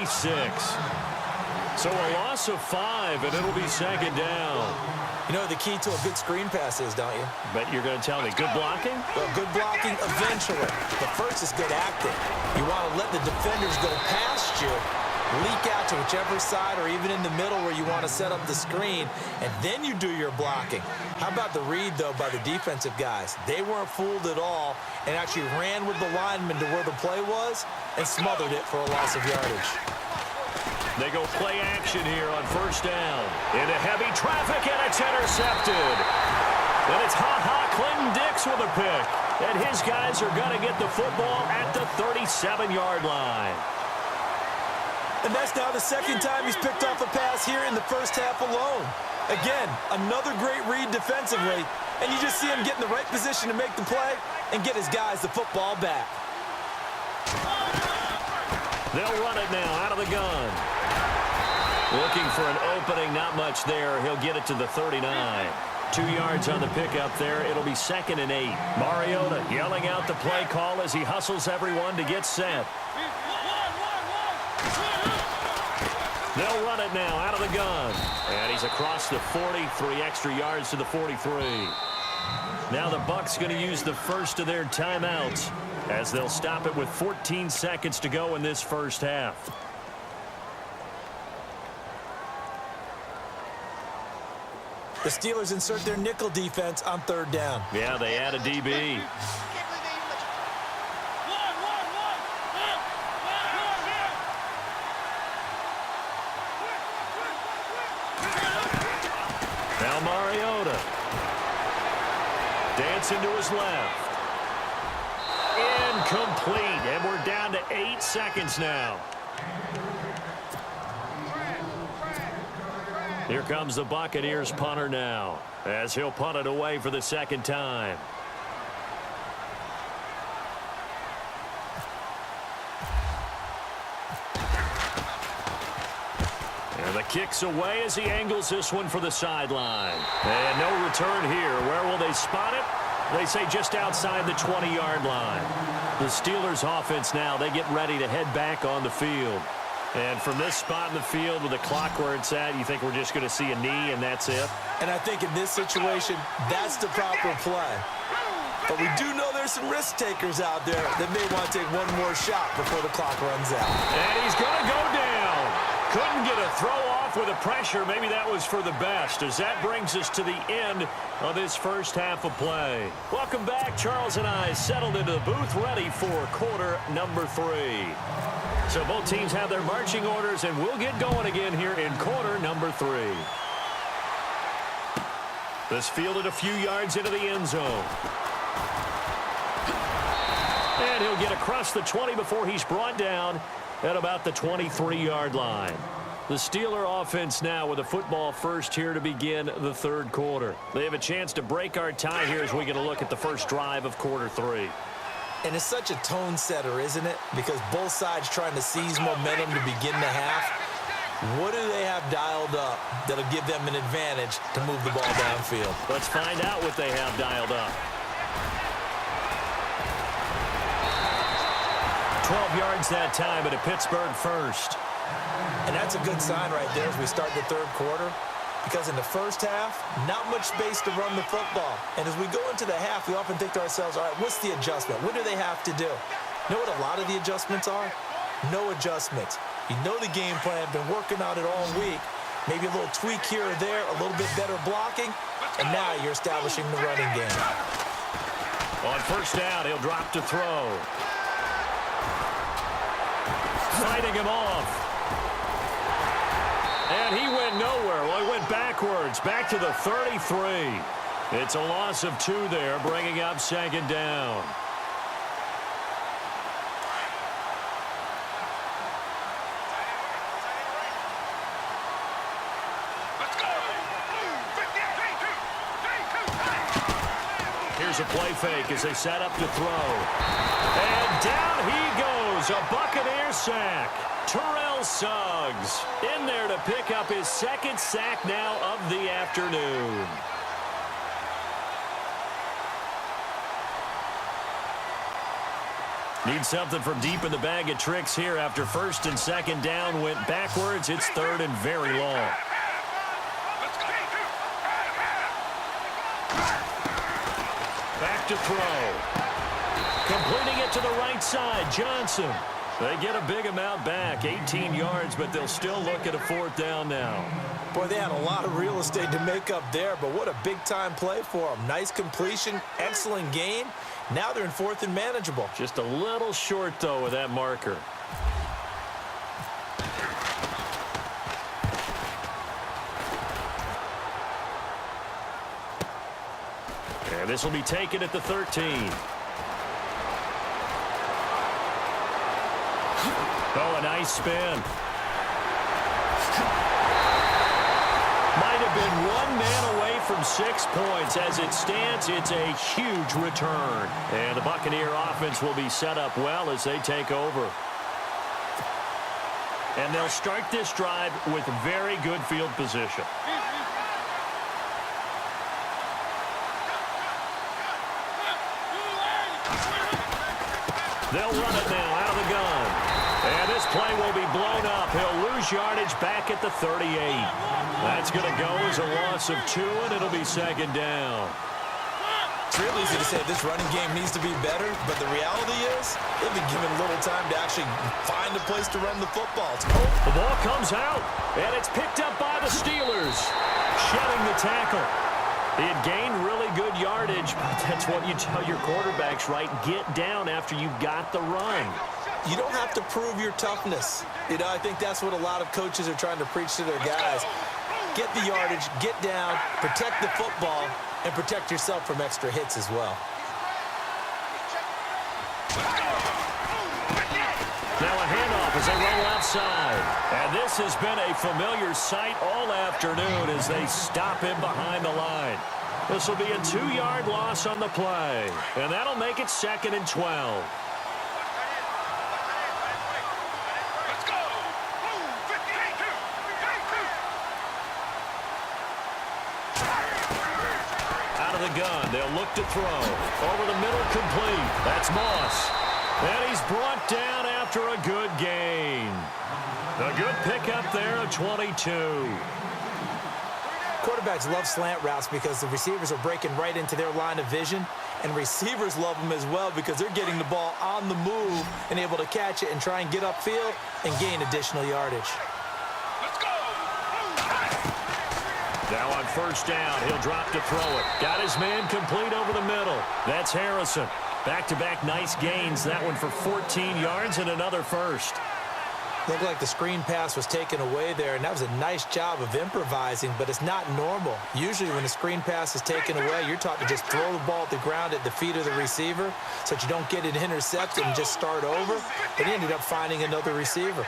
So a loss of 5, and it'll be second down. You know the key to a good screen pass is, don't you? Bet you're going to tell me good blocking? Well, good blocking eventually. But first is good acting. You want to let the defenders go past you, leak out to whichever side or even in the middle where you want to set up the screen, and then you do your blocking. How about the read, though, by the defensive guys? They weren't fooled at all and actually ran with the lineman to where the play was and smothered it for a loss of yardage. They go play action here on first down. Into heavy traffic, and it's intercepted. And it's Clinton Dix with a pick. And his guys are going to get the football at the 37-yard line. And that's now the second time he's picked off a pass here in the first half alone. Again, another great read defensively, and you just see him get in the right position to make the play and get his guys the football back. They'll run it now out of the gun. Looking for an opening, not much there. He'll get it to the 39. 2 yards on the pickup there. It'll be 2nd and 8. Mariota yelling out the play call as he hustles everyone to get set. They'll run it now out of the gun. And he's across the 40, 3 extra yards to the 43. Now the Bucs going to use the first of their timeouts as they'll stop it with 14 seconds to go in this first half. The Steelers insert their nickel defense on third down. Yeah, they add a DB. Now Mariota. Dancing to his left. Incomplete, and we're down to 8 seconds now. Here comes the Buccaneers punter now, as he'll punt it away for the second time. And the kick's away as he angles this one for the sideline. And no return here. Where will they spot it? They say just outside the 20-yard line. The Steelers offense now, they get ready to head back on the field. And from this spot in the field with the clock where it's at, you think we're just going to see a knee and that's it? And I think in this situation, that's the proper play. But we do know there's some risk takers out there that may want to take one more shot before the clock runs out. And he's going to go down. Couldn't get a throw off with the pressure. Maybe that was for the best, as that brings us to the end of this first half of play. Welcome back. Charles and I settled into the booth ready for quarter number 3. So both teams have their marching orders, and we'll get going again here in quarter number 3. This fielded a few yards into the end zone. And he'll get across the 20 before he's brought down at about the 23-yard line. The Steeler offense now with a football first here to begin the third quarter. They have a chance to break our tie here as we get a look at the first drive of quarter 3. And it's such a tone setter, isn't it? Because both sides trying to seize momentum to begin the half. What do they have dialed up that'll give them an advantage to move the ball downfield? Let's find out what they have dialed up. 12 yards that time at a Pittsburgh first. And that's a good sign right there as we start the third quarter. Because in the first half, not much space to run the football. And as we go into the half, we often think to ourselves, all right, what's the adjustment? What do they have to do? You know what a lot of the adjustments are? No adjustments. You know the game plan, been working on it all week. Maybe a little tweak here or there, a little bit better blocking, and now you're establishing the running game. On first down, he'll drop to throw. Fighting him off. And he went nowhere. Well, he went backwards, back to the 33. It's a loss of 2 there, bringing up second down. Here's a play fake as they set up to throw. And down he goes, a Buccaneer sack. Terrell Suggs in there to pick up his second sack now of the afternoon. Need something from deep in the bag of tricks here after first and second down went backwards. It's third and very long. Back to throw. Completing it to the right side, Johnson. They get a big amount back, 18 yards, but they'll still look at a fourth down now. Boy, they had a lot of real estate to make up there, but what a big-time play for them. Nice completion, excellent gain. Now they're in fourth and manageable. Just a little short, though, with that marker. And this will be taken at the 13. Oh, a nice spin. Might have been one man away from 6 points. As it stands, it's a huge return. And the Buccaneer offense will be set up well as they take over. And they'll start this drive with very good field position. They'll run it now out of the gun. And this play will be blown up. He'll lose yardage back at the 38. That's going to go as a loss of 2, and it'll be second down. It's real easy to say this running game needs to be better, but the reality is they've been given little time to actually find a place to run the football. The ball comes out, and it's picked up by the Steelers. Shedding the tackle. He had gained really good yardage, but that's what you tell your quarterbacks, right? Get down after you got the run. You don't have to prove your toughness. You know, I think that's what a lot of coaches are trying to preach to their guys. Get the yardage, get down, protect the football, and protect yourself from extra hits as well. Now a handoff as they roll outside. And this has been a familiar sight all afternoon as they stop him behind the line. This will be a 2-yard loss on the play. And that'll make it second and 12. Gun. They'll look to throw. Over the middle, complete. That's Moss. And he's brought down after a good gain. A good pickup there of 22. Quarterbacks love slant routes because the receivers are breaking right into their line of vision, and receivers love them as well because they're getting the ball on the move and able to catch it and try and get upfield and gain additional yardage. Now on first down, he'll drop to throw it. Got his man complete over the middle. That's Harrison. Back-to-back nice gains. That one for 14 yards and another first. Looked like the screen pass was taken away there, and that was a nice job of improvising, but it's not normal. Usually when a screen pass is taken away, you're taught to just throw the ball at the ground at the feet of the receiver so that you don't get it intercepted and just start over. But he ended up finding another receiver.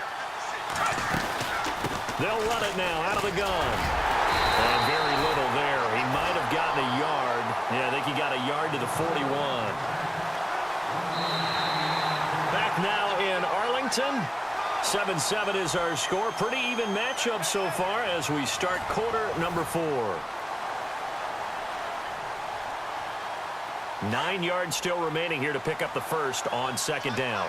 They'll run it now out of the gun. And very little there. He might have gotten a yard. Yeah, I think he got a yard to the 41. Back now in Arlington. 7-7 is our score. Pretty even matchup so far as we start quarter number 4. 9 yards still remaining here to pick up the first on second down.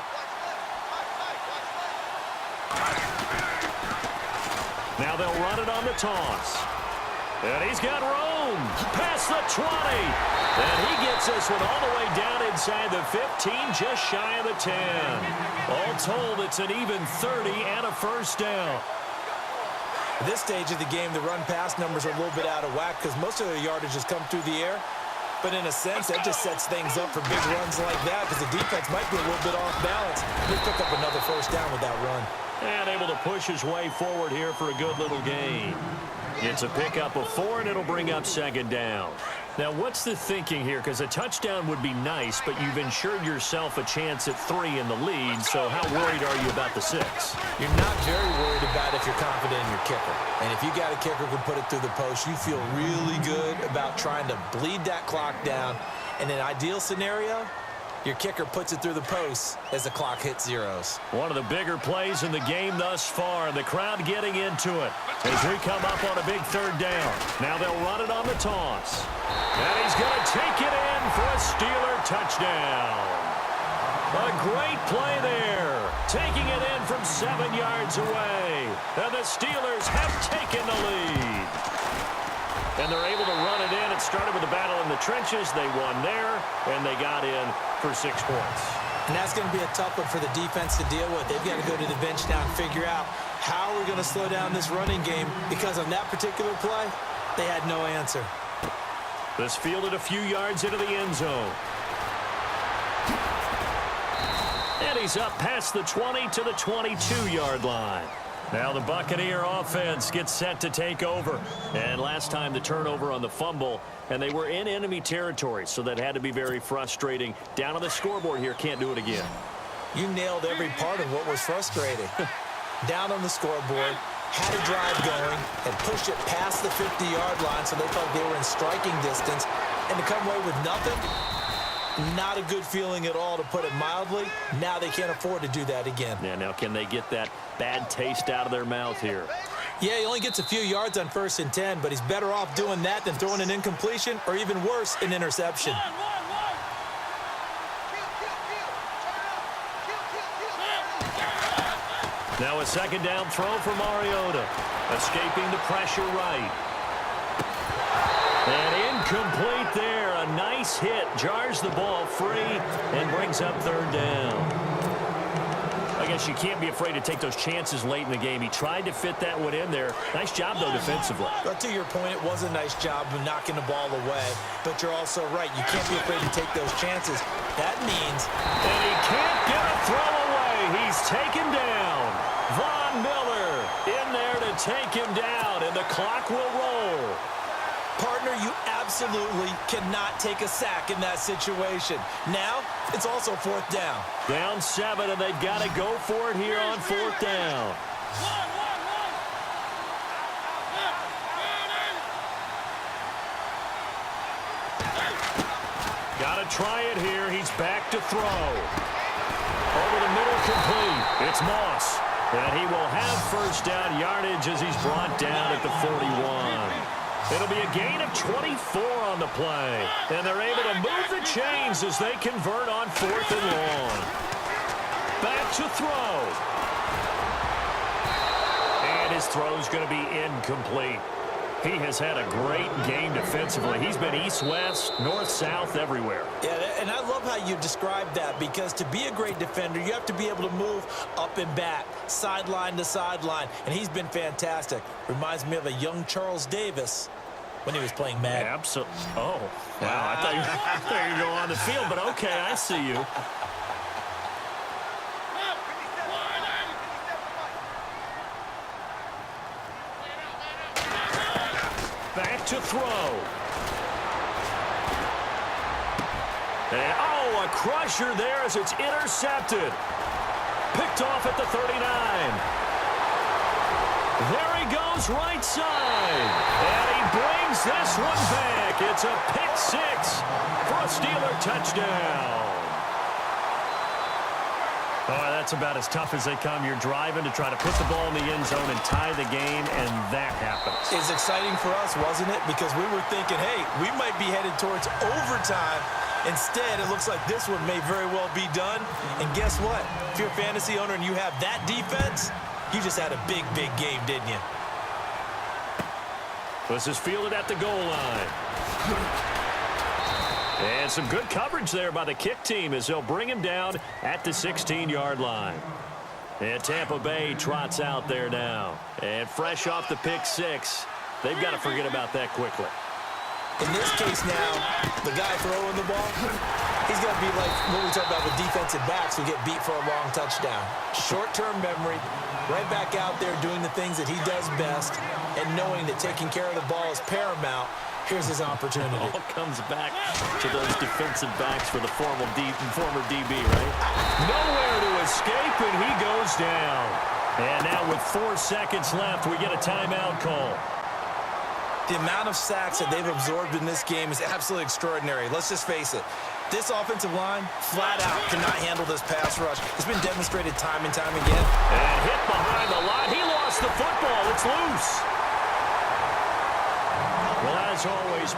Now they'll run it on the toss. And he's got room past the 20. And he gets this one all the way down inside the 15, just shy of the 10. All told, it's an even 30 and a first down. At this stage of the game, the run-pass numbers are a little bit out of whack because most of their yardage has come through the air. But in a sense, that just sets things up for big runs like that because the defense might be a little bit off balance. He'll pick up another first down with that run. And able to push his way forward here for a good little gain. It's a pickup of 4, and it'll bring up second down. Now, what's the thinking here? Because a touchdown would be nice, but you've ensured yourself a chance at 3 in the lead, so how worried are you about the 6? You're not very worried about if you're confident in your kicker. And if you got a kicker who can put it through the post, you feel really good about trying to bleed that clock down. In an ideal scenario, your kicker puts it through the post as the clock hits zeros. One of the bigger plays in the game thus far. The crowd getting into it as we come up on a big third down. Now they'll run it on the toss. And he's going to take it in for a Steeler touchdown. A great play there. Taking it in from 7 yards away. And the Steelers have taken the lead. And they're able to run it in. It started with a battle in the trenches. They won there, and they got in for 6 points. And that's going to be a tough one for the defense to deal with. They've got to go to the bench now and figure out how we're going to slow down this running game, because on that particular play, they had no answer. This fielded a few yards into the end zone. And he's up past the 20 to the 22-yard line. Now the Buccaneer offense gets set to take over. And last time the turnover on the fumble, and they were in enemy territory, so that had to be very frustrating. Down on the scoreboard here, can't do it again. You nailed every part of what was frustrating. Down on the scoreboard, had a drive going, and pushed it past the 50-yard line so they felt they were in striking distance, and to come away with nothing, not a good feeling at all, to put it mildly. Now they can't afford to do that again. Yeah, now can they get that bad taste out of their mouth here? Yeah, he only gets a few yards on 1st and 10, but he's better off doing that than throwing an incompletion, or even worse, an interception. Now a 2nd down throw for Mariota. Escaping the pressure right. And incomplete there. A nice hit. Jars the ball free and brings up 3rd down. I guess you can't be afraid to take those chances late in the game. He tried to fit that one in there. Nice job, though, defensively. But to your point, it was a nice job of knocking the ball away. But you're also right. You can't be afraid to take those chances. That means... And he can't get a throw away. He's taken down. Von Miller in there to take him down, and the clock will roll. Partner, you absolutely cannot take a sack in that situation. Now, it's also 4th down. Down 7, and they've got to go for it here on 4th down. Got to try it here. He's back to throw. Over the middle, complete. It's Moss. And he will have 1st down yardage as he's brought down at the 41. It'll be a gain of 24 on the play. And they're able to move the chains as they convert on 4th and long. Back to throw. And his throw's going to be incomplete. He has had a great game defensively. He's been east-west, north-south, everywhere. Yeah, and I love how you described that, because to be a great defender, you have to be able to move up and back, sideline to sideline, and he's been fantastic. Reminds me of a young Charles Davis when he was playing Madden. Absolutely. Oh, wow. I thought you were going on the field, but okay, I see you. Back to throw. And, oh, a crusher there as it's intercepted. Picked off at the 39. There he goes, right side. And he brings this one back. It's a pick 6 for a Steeler touchdown. Oh, that's about as tough as they come. You're driving to try to put the ball in the end zone and tie the game, and that happens. It's exciting for us, wasn't it? Because we were thinking, hey, we might be headed towards overtime. Instead, it looks like this one may very well be done. And guess what? If you're a fantasy owner and you have that defense, you just had a big, big game, didn't you? This is fielded at the goal line. And some good coverage there by the kick team as they'll bring him down at the 16-yard line. And Tampa Bay trots out there now. And fresh off the pick 6, they've got to forget about that quickly. In this case now, the guy throwing the ball, he's going to be like what we talked about with defensive backs who get beat for a long touchdown. Short-term memory, right back out there doing the things that he does best, and knowing that taking care of the ball is paramount. Here's his opportunity. It all comes back to those defensive backs for the former DB, right? Nowhere to escape, and he goes down. And now with 4 seconds left, we get a timeout call. The amount of sacks that they've absorbed in this game is absolutely extraordinary. Let's just face it. This offensive line, flat out, cannot handle this pass rush. It's been demonstrated time and time again. And hit behind the line. He lost the football. It's loose. Well, as always...